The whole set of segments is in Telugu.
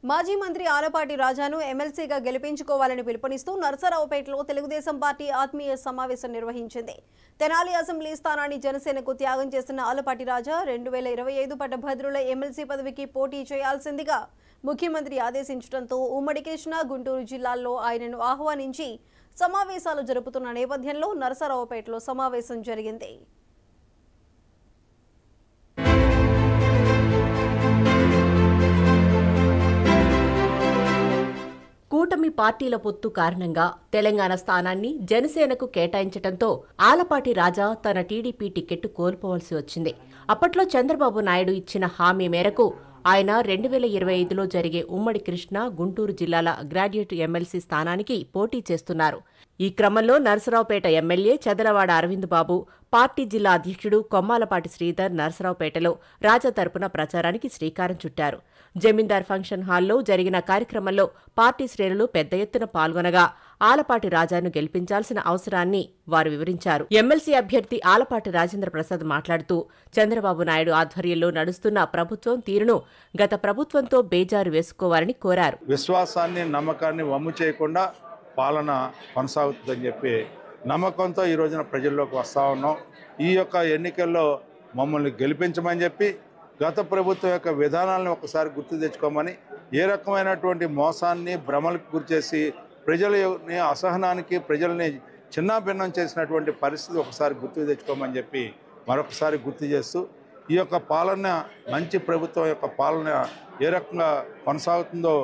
మాజీ మంత్రి ఆలపాటి రాజాను ఎమ్మెల్సీగా గెలిపించుకోవాలని పిలుపునిస్తూ నర్సరావుపేటలో తెలుగుదేశం పార్టీ ఆత్మీయ సమావేశం నిర్వహించింది. తెనాలి అసెంబ్లీ స్థానాన్ని జనసేనకు త్యాగం చేసిన ఆలపాటి రాజా 2025 పట్టభద్రుల ఎమ్మెల్సీ పదవికి పోటీ చేయాల్సిందిగా ముఖ్యమంత్రి ఆదేశించడంతో ఉమ్మడి కృష్ణా, గుంటూరు జిల్లాల్లో ఆయనను ఆహ్వానించి సమావేశాలు జరుపుతున్న నేపథ్యంలో నర్సరావుపేటలో సమావేశం జరిగింది. కూటమి పార్టీల పొత్తు కారణంగా తెలంగాణ స్థానాన్ని జనసేనకు కేటాయించడంతో ఆలపాటి రాజా తన టీడీపీ టికెట్ కోల్పోవలసి వచ్చింది. అప్పట్లో చంద్రబాబు నాయుడు ఇచ్చిన హామీ మేరకు ఆయన 2025లో జరిగే ఉమ్మడి కృష్ణా, గుంటూరు జిల్లాల గ్రాడ్యుయేట్ ఎమ్మెల్సీ స్థానానికి పోటీ చేస్తున్నారు. ఈ క్రమంలో నర్సరావుపేట ఎమ్మెల్యే చదలవాడ అరవింద్ బాబు, పార్టీ జిల్లా అధ్యక్షుడు కొమ్మాలపాటి శ్రీధర్ నర్సరావుపేటలో రాజా తరపున ప్రచారానికి శ్రీకారం చుట్టారు. జమీందార్ ఫంక్షన్ హాల్లో జరిగిన కార్యక్రమంలో పార్టీ శ్రేణులు పెద్ద ఎత్తున పాల్గొనగా ఆలపాటి రాజాను గెలిపించాల్సిన అవసరాన్ని వారు వివరించారు. ఎమ్మెల్సీ అభ్యర్థి ఆలపాటి రాజేంద్ర ప్రసాద్ మాట్లాడుతూ చంద్రబాబు నాయుడు ఆధ్వర్యంలో నడుస్తున్న ప్రభుత్వం తీరును గత ప్రభుత్వంతో బేజారు వేసుకోవాలని కోరారు. విశ్వాసాన్ని, నమ్మకాన్ని వమ్ము చేయకుండా పాలన కొనసాగుతుందని చెప్పి నమ్మకంతో ఈ రోజున ప్రజల్లోకి వస్తూ ఉన్నాం. ఈ యొక్క ఎన్నికల్లో మమ్మల్ని గెలిపించమని చెప్పి గత ప్రభుత్వం యొక్క విధానాలను ఒకసారి గుర్తు తెచ్చుకోమని, ఏ రకమైనటువంటి మోసాన్ని, భ్రమలకు గురిచేసి ప్రజలని అసహనానికి, ప్రజల్ని చిన్నాభిన్నం చేసినటువంటి పరిస్థితి ఒకసారి గుర్తు తెచ్చుకోమని చెప్పి మరొకసారి గుర్తు చేస్తూ ఈ యొక్క పాలన, మంచి ప్రభుత్వం యొక్క పాలన ఏ రకంగా కొనసాగుతుందో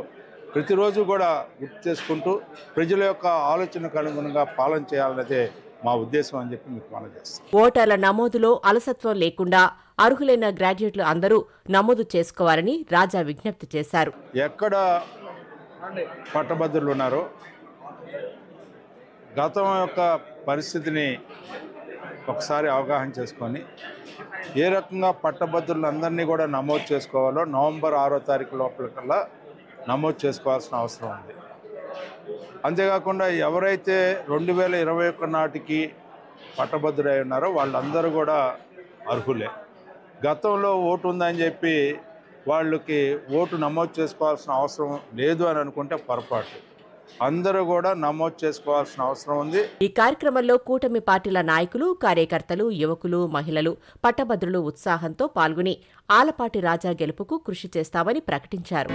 ప్రతిరోజు కూడా గుర్తు చేసుకుంటూ ప్రజల యొక్క ఆలోచనకు అనుగుణంగా పాలన చేయాలన్నదే మా ఉద్దేశం అని చెప్పి మీకు మనం చేస్తాం. ఓటర్ల నమోదులో అలసత్వం లేకుండా అర్హులైన గ్రాడ్యుయేట్లు అందరూ నమోదు చేసుకోవాలని రాజా విజ్ఞప్తి చేశారు. ఎక్కడ పట్టభద్రులు ఉన్నారో గతం యొక్క పరిస్థితిని ఒకసారి అవగాహన చేసుకొని ఏ రకంగా పట్టభద్రులందరినీ కూడా నమోదు చేసుకోవాలో నవంబర్ 6వ తారీఖు లోపల నమోదు చేసుకోవాల్సిన అవసరం ఉంది. అంతేకాకుండా ఎవరైతే 2021 నాటికి పట్టభద్రులై ఉన్నారో వాళ్ళందరూ కూడా అర్హులే. గతంలో ఓటు ఉందని చెప్పి వాళ్ళకి ఓటు నమోదు చేసుకోవాల్సిన అవసరం లేదు అని అనుకుంటే పొరపాటు. అందరూ కూడా నమోదు చేసుకోవాల్సిన అవసరం ఉంది. ఈ కార్యక్రమంలో కూటమి పార్టీల నాయకులు, కార్యకర్తలు, యువకులు, మహిళలు, పట్టభద్రులు ఉత్సాహంతో పాల్గొని ఆలపాటి రాజా గెలుపుకు కృషి చేస్తామని ప్రకటించారు.